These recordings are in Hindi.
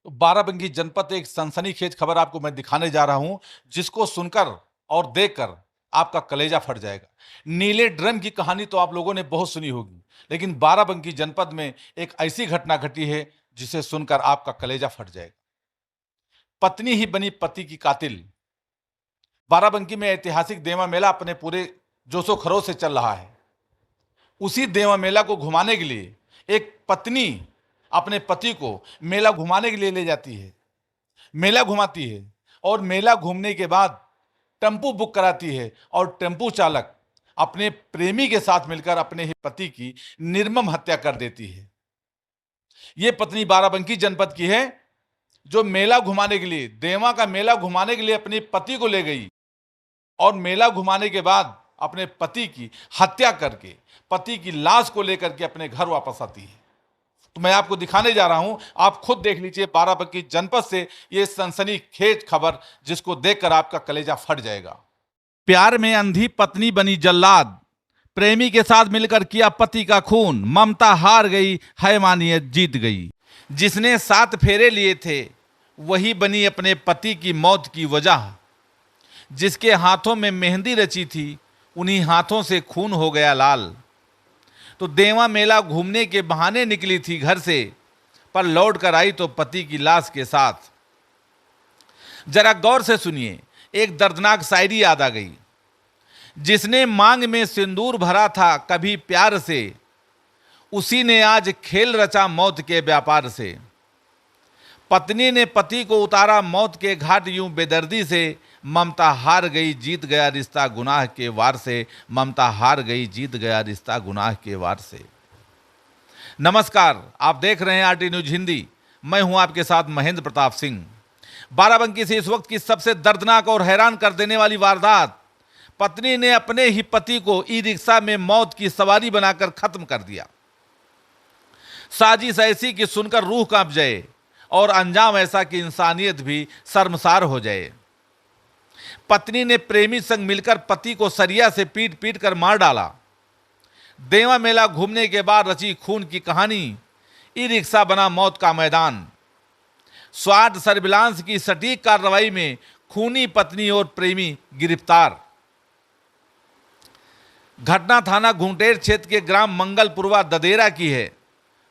तो बाराबंकी जनपद एक सनसनीखेज खबर आपको मैं दिखाने जा रहा हूं, जिसको सुनकर और देखकर आपका कलेजा फट जाएगा। नीले ड्रम की कहानी तो आप लोगों ने बहुत सुनी होगी, लेकिन बाराबंकी जनपद में एक ऐसी घटना घटी है जिसे सुनकर आपका कलेजा फट जाएगा। पत्नी ही बनी पति की कातिल। बाराबंकी में ऐतिहासिक देवा मेला अपने पूरे जोशो खरोश से चल रहा है। उसी देवा मेला को घुमाने के लिए एक पत्नी अपने पति को मेला घुमाने के लिए ले जाती है, मेला घुमाती है और मेला घूमने के बाद टेम्पू बुक कराती है और टेम्पू चालक अपने प्रेमी के साथ मिलकर अपने ही पति की निर्मम हत्या कर देती है। यह पत्नी बाराबंकी जनपद की है, जो मेला घुमाने के लिए, देवा का मेला घुमाने के लिए अपने पति को ले गई और मेला घुमाने के बाद अपने पति की हत्या करके पति की लाश को लेकर के अपने घर वापस आती है। तो मैं आपको दिखाने जा रहा हूं, आप खुद देख लीजिए बाराबंकी जनपद से ये सनसनीखेज खबर, जिसको देखकर आपका कलेजा फट जाएगा। प्यार में अंधी पत्नी बनी जल्लाद, प्रेमी के साथ मिलकर किया पति का खून, ममता हार गई, हैवानियत जीत गई। जिसने 7 फेरे लिए थे वही बनी अपने पति की मौत की वजह। जिसके हाथों में मेहंदी रची थी उन्हीं हाथों से खून हो गया लाल। तो देवा मेला घूमने के बहाने निकली थी घर से, पर लौट कर आई तो पति की लाश के साथ। जरा गौर से सुनिए, एक दर्दनाक शायरी याद आ गई। जिसने मांग में सिंदूर भरा था कभी प्यार से, उसी ने आज खेल रचा मौत के व्यापार से। पत्नी ने पति को उतारा मौत के घाट यूं बेदर्दी से, ममता हार गई जीत गया रिश्ता गुनाह के वार से, ममता हार गई जीत गया रिश्ता गुनाह के वार से। नमस्कार, आप देख रहे हैं आरटी न्यूज हिंदी। मैं हूं आपके साथ महेंद्र प्रताप सिंह। बाराबंकी से इस वक्त की सबसे दर्दनाक और हैरान कर देने वाली वारदात। पत्नी ने अपने ही पति को ई रिक्शा में मौत की सवारी बनाकर खत्म कर दिया। साजिश ऐसी कि सुनकर रूह कांप जाए और अंजाम ऐसा कि इंसानियत भी शर्मसार हो जाए। पत्नी ने प्रेमी संग मिलकर पति को सरिया से पीट पीट कर मार डाला। देवा मेला घूमने के बाद रची खून की कहानी, ई रिक्शा बना मौत का मैदान। स्वाट सर्विलांस की सटीक कार्रवाई में खूनी पत्नी और प्रेमी गिरफ्तार। घटना थाना घुंटेर क्षेत्र के ग्राम मंगलपुरवा ददेरा की है,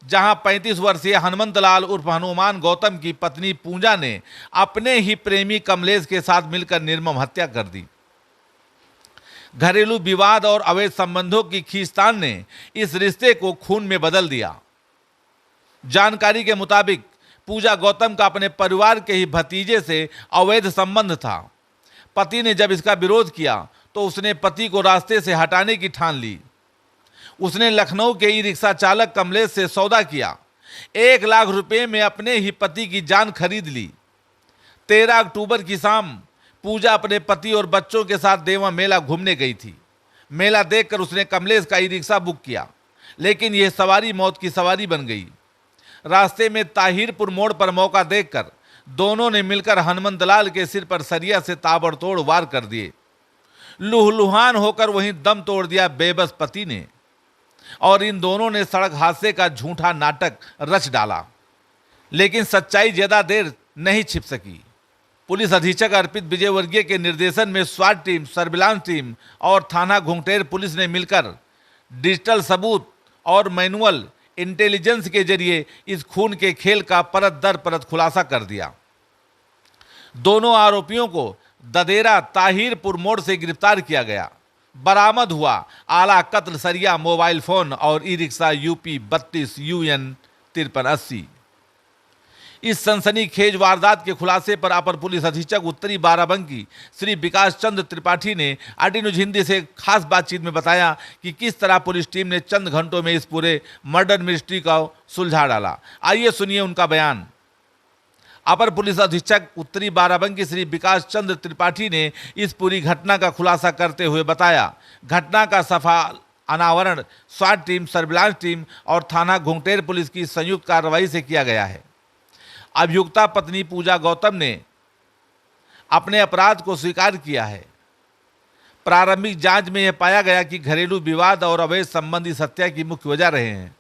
जहां 35 वर्षीय हनुमंत लाल उर्फ हनुमान गौतम की पत्नी पूजा ने अपने ही प्रेमी कमलेश के साथ मिलकर निर्मम हत्या कर दी। घरेलू विवाद और अवैध संबंधों की खींचतान ने इस रिश्ते को खून में बदल दिया। जानकारी के मुताबिक पूजा गौतम का अपने परिवार के ही भतीजे से अवैध संबंध था। पति ने जब इसका विरोध किया तो उसने पति को रास्ते से हटाने की ठान ली। उसने लखनऊ के ई रिक्शा चालक कमलेश से सौदा किया। 1 लाख रुपए में अपने ही पति की जान खरीद ली। 13 अक्टूबर की शाम पूजा अपने पति और बच्चों के साथ देवा मेला घूमने गई थी। मेला देखकर उसने कमलेश का ई रिक्शा बुक किया, लेकिन यह सवारी मौत की सवारी बन गई। रास्ते में ताहिरपुर मोड़ पर मौका देखकर दोनों ने मिलकर हनुमंतलाल के सिर पर सरिया से ताबड़तोड़ वार कर दिए। लुहलुहान होकर वहीं दम तोड़ दिया बेबस पति ने, और इन दोनों ने सड़क हादसे का झूठा नाटक रच डाला। लेकिन सच्चाई ज्यादा देर नहीं छिप सकी। पुलिस अधीक्षक अर्पित विजयवर्गीय के निर्देशन में स्वाट टीम, सर्विलांस टीम और थाना घुंटेर पुलिस ने मिलकर डिजिटल सबूत और मैनुअल इंटेलिजेंस के जरिए इस खून के खेल का परत दर परत खुलासा कर दिया। दोनों आरोपियों को ददेरा ताहिरपुर मोड़ से गिरफ्तार किया गया। बरामद हुआ आला कत्ल सरिया, मोबाइल फोन और ई रिक्शा यूपी 32 UN 5380। इस सनसनीखेज वारदात के खुलासे पर अपर पुलिस अधीक्षक उत्तरी बाराबंकी श्री विकास चंद्र त्रिपाठी ने आरटी न्यूज हिंदी से खास बातचीत में बताया कि किस तरह पुलिस टीम ने चंद घंटों में इस पूरे मर्डर मिस्ट्री को सुलझा डाला। आइए सुनिए उनका बयान। अपर पुलिस अधीक्षक उत्तरी बाराबंकी श्री विकास चंद्र त्रिपाठी ने इस पूरी घटना का खुलासा करते हुए बताया, घटना का सफल अनावरण स्वाट टीम, सर्विलांस टीम और थाना घुंटेर पुलिस की संयुक्त कार्रवाई से किया गया है। अभियुक्ता पत्नी पूजा गौतम ने अपने अपराध को स्वीकार किया है। प्रारंभिक जांच में यह पाया गया कि घरेलू विवाद और अवैध संबंधी हत्या की मुख्य वजह रहे हैं।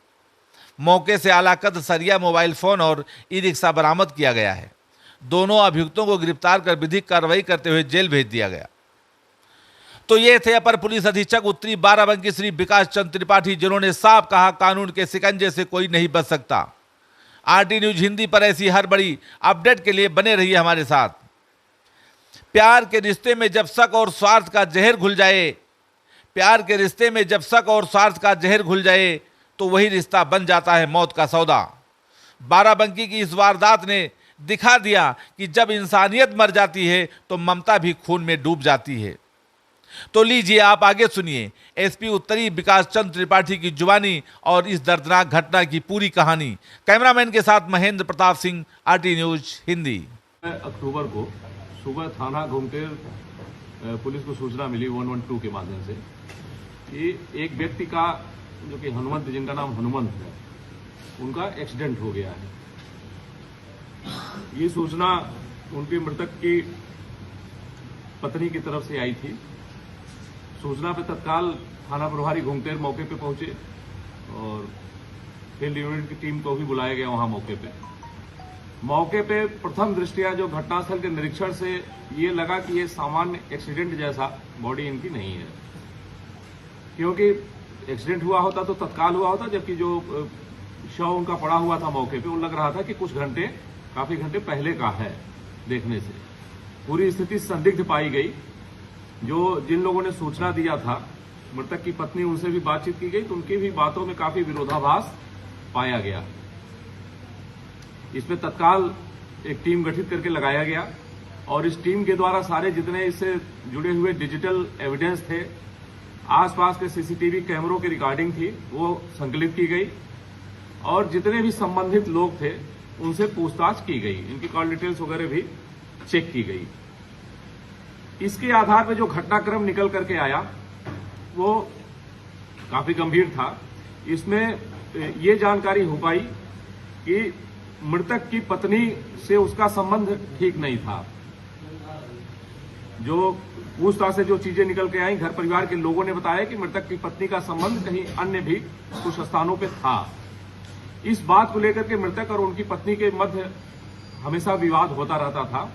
मौके से आलाकत सरिया, मोबाइल फोन और ई रिक्शा बरामद किया गया है। दोनों अभियुक्तों को गिरफ्तार कर विधिक कार्रवाई करते हुए जेल भेज दिया गया। तो ये थे अपर पुलिस अधीक्षक उत्तरी बाराबंकी श्री विकास चंद्र त्रिपाठी, जिन्होंने साफ कहा कानून के शिकंजे से कोई नहीं बच सकता। आरटी न्यूज हिंदी पर ऐसी हर बड़ी अपडेट के लिए बने रहिए हमारे साथ। प्यार के रिश्ते में जब शक और स्वार्थ का जहर घुल जाए, प्यार के रिश्ते में जब शक और स्वार्थ का जहर घुल जाए तो वही रिश्ता बन जाता है मौत का सौदा। बाराबंकी की इस वारदात ने दिखा दिया कि जब इंसानियत मर जाती है तो ममता भी खून में डूब जाती है। तो लीजिए आप आगे सुनिए एसपी उत्तरी विकास चंद्र त्रिपाठी की जुबानी और इस दर्दनाक घटना की पूरी कहानी। कैमरामैन के साथ महेंद्र प्रताप सिंह, आरटी न्यूज हिंदी। अक्टूबर को सुबह थाना घूमकर पुलिस को सूचना मिली 112 के माध्यम से कि एक व्यक्ति का, जो कि हनुमंत, जिनका नाम हनुमंत है, उनका एक्सीडेंट हो गया है। ये सूचना उनके मृतक की पत्नी की तरफ से आई थी। सूचना पे तत्काल थाना प्रभारी घूमकर मौके पे पहुंचे और फील्ड यूनिट की टीम को भी बुलाया गया वहां मौके पे। मौके पे प्रथम दृष्टया जो घटनास्थल के निरीक्षण से ये लगा कि ये सामान्य एक्सीडेंट जैसा बॉडी इनकी नहीं है, क्योंकि एक्सीडेंट हुआ होता तो तत्काल हुआ होता, जबकि जो शव उनका पड़ा हुआ था मौके पे वो लग रहा था कि काफी घंटे पहले का है। देखने से पूरी स्थिति संदिग्ध पाई गई। जिन लोगों ने सूचना दिया था, मृतक की पत्नी, उनसे भी बातचीत की गई तो उनकी भी बातों में काफी विरोधाभास पाया गया। इसमें तत्काल एक टीम गठित करके लगाया गया और इस टीम के द्वारा सारे जितने इससे जुड़े हुए डिजिटल एविडेंस थे, आसपास के सीसीटीवी कैमरों की रिकॉर्डिंग थी, वो संकलित की गई और जितने भी संबंधित लोग थे उनसे पूछताछ की गई। इनकी कॉल डिटेल्स वगैरह भी चेक की गई। इसके आधार पर जो घटनाक्रम निकल करके आया वो काफी गंभीर था। इसमें ये जानकारी हो पाई कि मृतक की पत्नी से उसका संबंध ठीक नहीं था। जो पूछताछ से जो चीजें निकल के आई, घर परिवार के लोगों ने बताया कि मृतक की पत्नी का संबंध कहीं अन्य भी कुछ स्थानों पे था। इस बात को लेकर के मृतक और उनकी पत्नी के मध्य हमेशा विवाद होता रहता था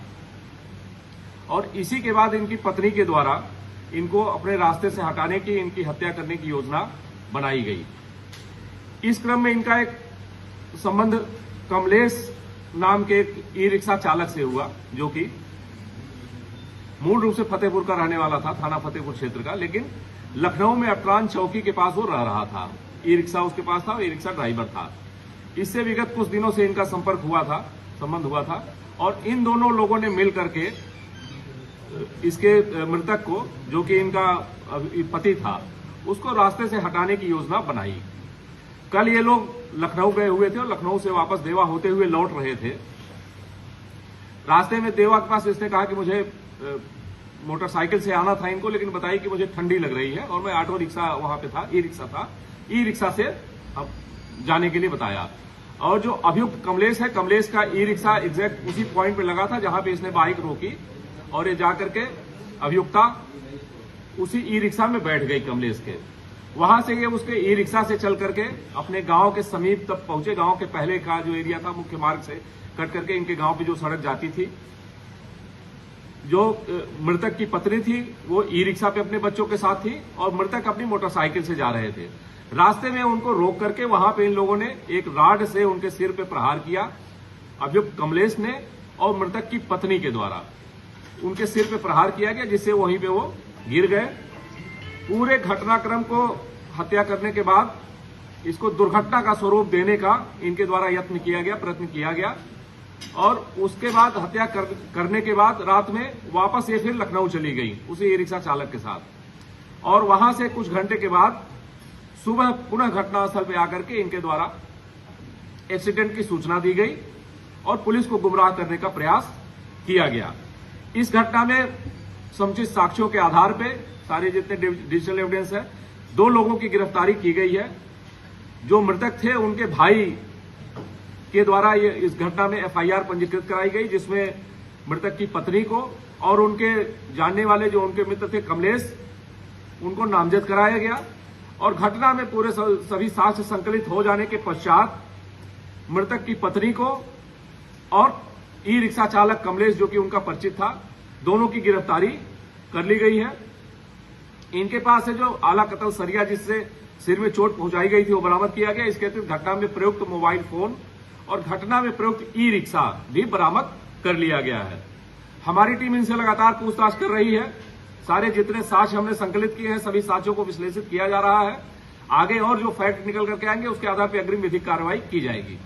और इसी के बाद इनकी पत्नी के द्वारा इनको अपने रास्ते से हटाने की, इनकी हत्या करने की योजना बनाई गई। इस क्रम में इनका एक संबंध कमलेश नाम के एक ई रिक्शा चालक से हुआ, जो कि मूल रूप से फतेहपुर का रहने वाला था, थाना फतेहपुर क्षेत्र का, लेकिन लखनऊ में अटरान चौकी के पास वो रह रहा था। ई रिक्शा उसके पास था, ई रिक्शा ड्राइवर था। इससे विगत कुछ दिनों से इनका संबंध हुआ था और इन दोनों लोगों ने मिल करके इसके मृतक को, जो कि इनका पति था, उसको रास्ते से हटाने की योजना बनाई। कल ये लोग लखनऊ गए हुए थे और लखनऊ से वापस देवा होते हुए लौट रहे थे। रास्ते में देवा के पास इसने कहा कि मुझे मोटरसाइकिल से आना था इनको, लेकिन बताई कि मुझे ठंडी लग रही है और मैं ऑटो रिक्शा वहां पे था, ई रिक्शा था, ई रिक्शा से अब जाने के लिए बताया। और जो अभियुक्त कमलेश है, कमलेश का ई रिक्शा एग्जैक्ट उसी पॉइंट पे लगा था जहां पे इसने बाइक रोकी और ये जाकर के अभियुक्ता उसी ई रिक्शा में बैठ गई कमलेश के। वहां से ये उसके ई रिक्शा से चल करके अपने गांव के समीप तक पहुंचे। गांव के पहले का जो एरिया था, मुख्य मार्ग से कट करके इनके गांव पे जो सड़क जाती थी, जो मृतक की पत्नी थी वो ई रिक्शा पे अपने बच्चों के साथ थी और मृतक अपनी मोटरसाइकिल से जा रहे थे। रास्ते में उनको रोक करके वहां पे इन लोगों ने एक राड से उनके सिर पे प्रहार किया, अभियुक्त कमलेश ने और मृतक की पत्नी के द्वारा उनके सिर पे प्रहार किया गया, जिससे वहीं पे वो गिर गए। पूरे घटनाक्रम को हत्या करने के बाद इसको दुर्घटना का स्वरूप देने का इनके द्वारा प्रयत्न किया गया और उसके बाद हत्या करने के बाद रात में वापस ये फिर लखनऊ चली गई उसी ई रिक्शा चालक के साथ और वहां से कुछ घंटे के बाद सुबह पुनः घटनास्थल पे आकर के इनके द्वारा एक्सीडेंट की सूचना दी गई और पुलिस को गुमराह करने का प्रयास किया गया। इस घटना में समुचित साक्ष्यों के आधार पे सारे जितने डिजिटल एविडेंस है, 2 लोगों की गिरफ्तारी की गई है। जो मृतक थे उनके भाई के द्वारा ये इस घटना में एफआईआर पंजीकृत कराई गई, जिसमें मृतक की पत्नी को और उनके जानने वाले जो उनके मित्र थे कमलेश, उनको नामजद कराया गया और घटना में पूरे सभी साक्ष्य संकलित हो जाने के पश्चात मृतक की पत्नी को और ई रिक्शा चालक कमलेश जो कि उनका परिचित था, दोनों की गिरफ्तारी कर ली गई है। इनके पास से जो आला कतल सरिया जिससे सिर में चोट पहुंचाई गई थी वो बरामद किया गया। इसके अतिरिक्त घटना में प्रयुक्त मोबाइल फोन और घटना में प्रयुक्त ई रिक्शा भी बरामद कर लिया गया है। हमारी टीम इनसे लगातार पूछताछ कर रही है। सारे जितने साक्ष्य हमने संकलित किए हैं सभी साक्ष्यों को विश्लेषित किया जा रहा है। आगे और जो फैक्ट निकल करके आएंगे उसके आधार पर अग्रिम विधिक कार्रवाई की जाएगी।